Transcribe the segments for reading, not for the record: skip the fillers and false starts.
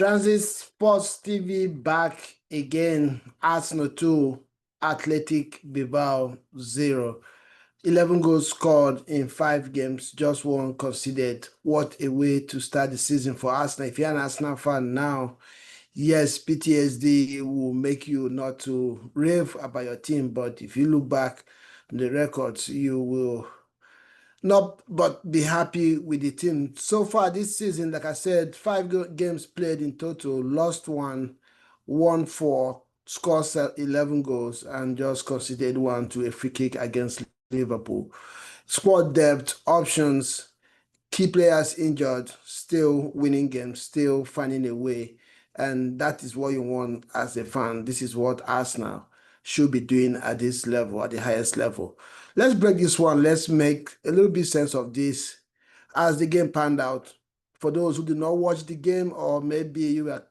Transit Sports TV back again. Arsenal 2, Athletic Bilbao 0. 11 goals scored in 5 games, just one conceded. What a way to start the season for Arsenal. If you're an Arsenal fan now, yes, PTSD will make you not to rave about your team, but if you look back on the records, you will not but be happy with the team. So far this season, like I said, 5 games played in total, lost one, won 4, scored 11 goals, and just conceded one to a free kick against Liverpool. Squad depth, options, key players injured, still winning games, still finding a way. And that is what you want as a fan. This is what Arsenal should be doing at this level, at the highest level. Let's break this one. Let's make a little bit sense of this as the game panned out. For those who did not watch the game, or maybe you were,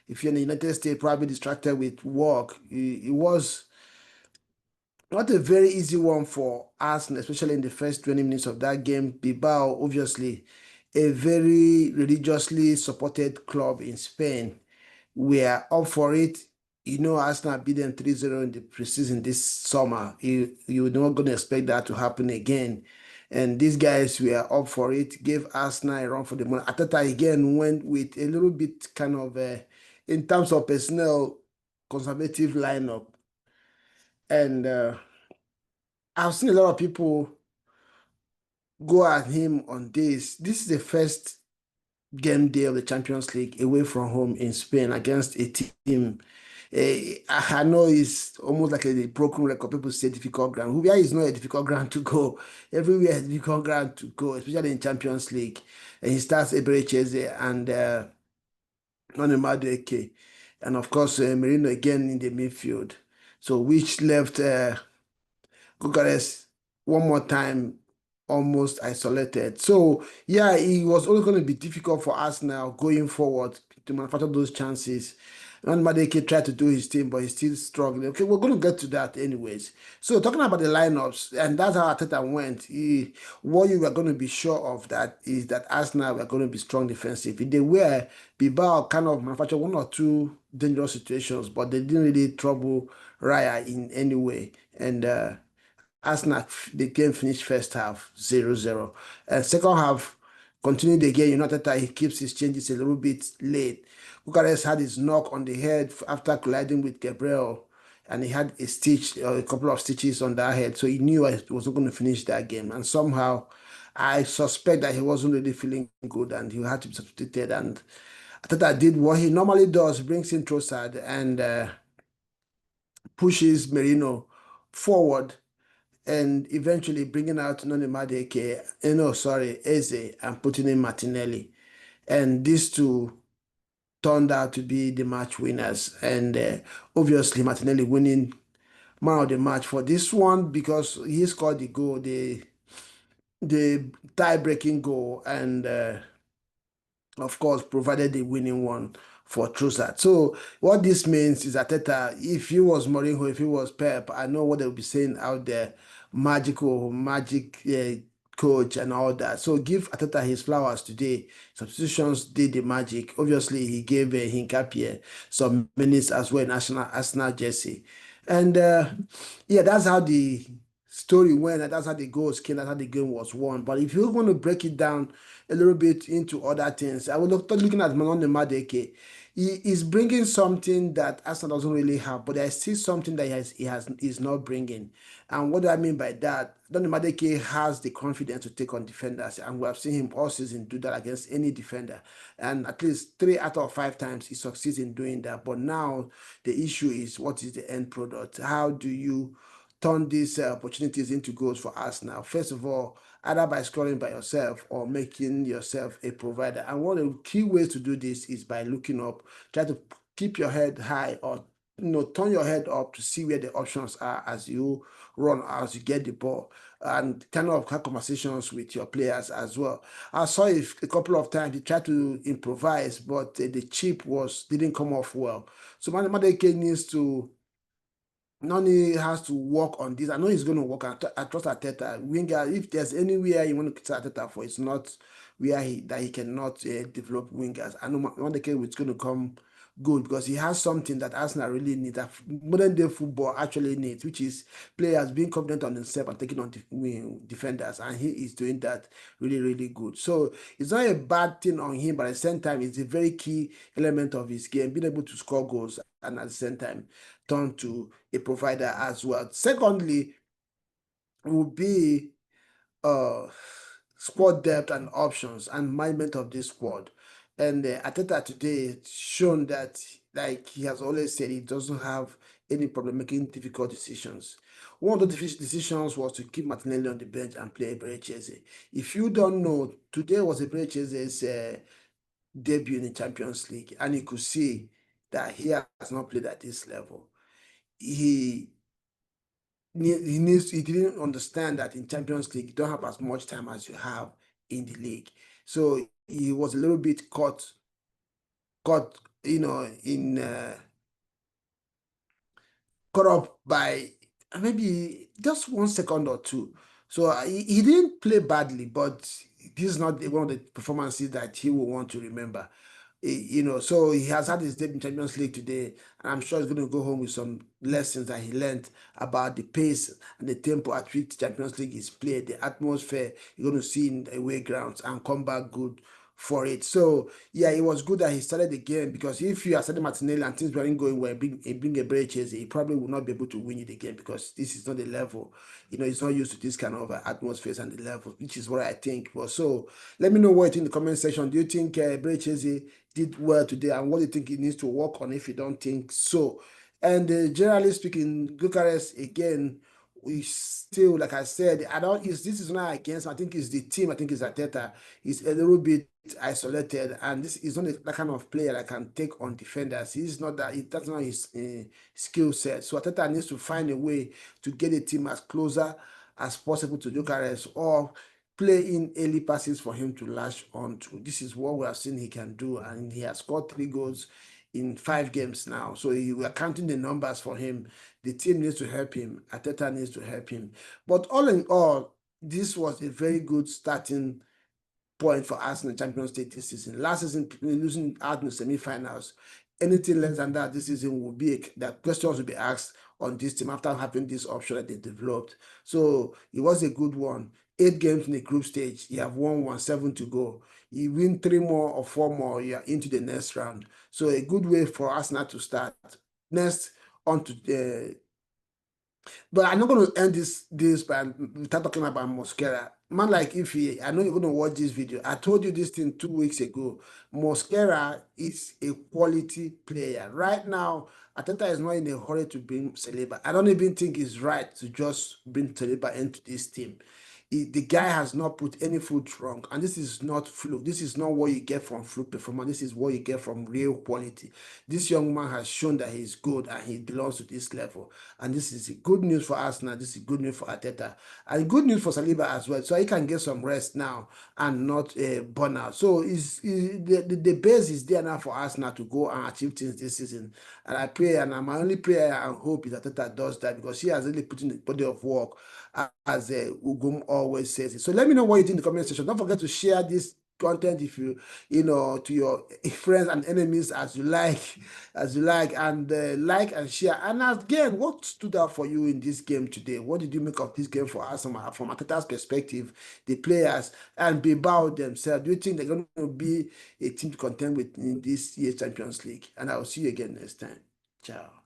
if you're in the United States, probably distracted with work, it was not a very easy one for Arsenal, especially in the first 20 minutes of that game. Bilbao, obviously, a very religiously supported club in Spain. We are up for it. You know, Arsenal beat them 3-0 in the preseason this summer. You're not going to expect that to happen again. And these guys were up for it, gave Arsenal a run for the money. Arteta again went with a little bit kind of, in terms of personnel, conservative lineup. And I've seen a lot of people go at him on this. This is the first game day of the Champions League away from home in Spain against a team. I know it's almost like a broken record. People say difficult ground. Where is not a difficult ground to go. Everywhere is a difficult ground to go, especially in Champions League. And he starts Eberechi and Madueke. And of course, Merino again in the midfield. So which left Gogares one more time almost isolated. So yeah, it was always going to be difficult for us now going forward to manufacture those chances. And Madeke tried to do his thing, but he's still struggling. Okay, we're going to get to that anyways. So talking about the lineups, and that's how Arteta went. What you were going to be sure of that is that Arsenal were going to be strong defensive. If they were, Bilbao kind of manufactured 1 or 2 dangerous situations, but they didn't really trouble Raya in any way. And Arsenal, the game finished first half 0-0. And second half, continued again. United, he keeps his changes a little bit late. Bucharest had his knock on the head after colliding with Gabriel, and he had a stitch, a couple of stitches on that head. So he knew he wasn't going to finish that game. And somehow, I suspect that he wasn't really feeling good and he had to be substituted. And Arteta did what he normally does, brings in Trossard and pushes Merino forward, and eventually bringing out Eze, and putting in Martinelli. And these two turned out to be the match winners. And obviously, Martinelli winning man of the match for this one because he scored the goal, the tie-breaking goal, and of course, provided the winning one for Trossard. So what this means is that if he was Mourinho, if he was Pep, I know what they'll be saying out there, magic coach and all that. So give Arteta his flowers today. Substitutions did the magic. Obviously, he gave Hinkapie some minutes as well in Arsenal jersey. And yeah, that's how the story went, and that's how the goals came, that's how the game was won. But if you want to break it down a little bit into other things, I would looking at Manon Madeke. He is bringing something that Arsenal doesn't really have, but there's still something that he's not bringing. And what do I mean by that? Don Madeke has the confidence to take on defenders, and we have seen him all season do that against any defender. And at least 3 out of 5 times he succeeds in doing that. But now the issue is, what is the end product? How do you turn these opportunities into goals for us now? First of all, either by scoring by yourself or making yourself a provider. And one of the key ways to do this is by looking up, try to keep your head high, or turn your head up to see where the options are as you run, as you get the ball, and kind of have conversations with your players as well. I saw it a couple of times. He tried to improvise, but the chip didn't come off well. So Madeke needs to Nani has to work on this. I know he's going to work. I trust Arteta. Winger, if there's anywhere you want to criticize Arteta for, it's not where he cannot develop wingers. I know Madueke is going to come good because he has something that Arsenal really need, that modern day football actually needs, which is players being confident on themselves and taking on defenders, and he is doing that really, really good. So it's not a bad thing on him, but at the same time, it's a very key element of his game, being able to score goals and at the same time turn to a provider as well. Secondly, will be uh squad depth and options and management of this squad. And Arteta today shown that, like he has always said, he doesn't have any problem making difficult decisions. One of the decisions was to keep Martinelli on the bench and play Eberechi. If you don't know, today was Eberechi's debut in the Champions League, and you could see that he has not played at this level. He he didn't understand that in Champions League you don't have as much time as you have in the league. So he was a little bit caught, in caught up by maybe just 1 second or two. So he didn't play badly, but this is not one of the performances that he will want to remember. So he has had his debut in Champions League today, and I'm sure he's going to go home with some lessons that he learned about the pace and the tempo at which Champions League is played, the atmosphere you're going to see in the away grounds, and come back good for it. So yeah, it was good that he started the game, because if you are starting Martinelli and things weren't going well, bring a break, he probably will not be able to win it again, because this is not the level. He's not used to this kind of atmosphere and the level, which is what I think. But so let me know what you think in the comment section. Do you think Berechese did well today, and what do you think he needs to work on if you don't think so? And generally speaking, Bucharest again, we still, like I said, this is not against, I think it's the team, I think it's Arteta. He's a little bit isolated, and this is not that kind of player that can take on defenders. He's not that, that's not his skill set. So Arteta needs to find a way to get the team as closer as possible to Bucharest, or play in early passes for him to latch on to. This is what we have seen he can do, and he has scored 3 goals in 5 games now. So we are counting the numbers for him. The team needs to help him. Arteta needs to help him. But all in all, this was a very good starting point for Arsenal in Champions League this season. Last season, losing out in the semi-finals. Anything less than that this season will be that questions will be asked on this team after having this option that they developed. So it was a good one. 8 games in the group stage. You have won 7 to go. You win 3 more or 4 more, you are into the next round. So a good way for Arsenal to start. Next, on to the but I'm not going to end this by without talking about Mosquera. Man, like if I know you're going to watch this video. I told you this thing 2 weeks ago. Mosquera is a quality player. Right now, Arteta is not in a hurry to bring Saliba. I don't even think it's right to just bring Saliba into this team. The guy has not put any foot wrong, and this is not fluke. This is not what you get from fluke performance. This is what you get from real quality. This young man has shown that he's good and he belongs to this level, and this is good news for Arsenal. This is good news for Arteta, and good news for Saliba as well. So he can get some rest now and not burn out. So the base is there now for Arsenal to go and achieve things this season. And I pray, and my only prayer and hope is that Arteta does that, because he has really put in the body of work, as Ugum always says it. So let me know what you think in the comment section. Don't forget to share this content if to your friends and enemies as you like, and like and share. And again, what stood out for you in this game today? What did you make of this game for us from Arteta's perspective, the players and Bilbao themselves? Do you think they're going to be a team to contend with in this year's Champions League? And I will see you again next time. Ciao.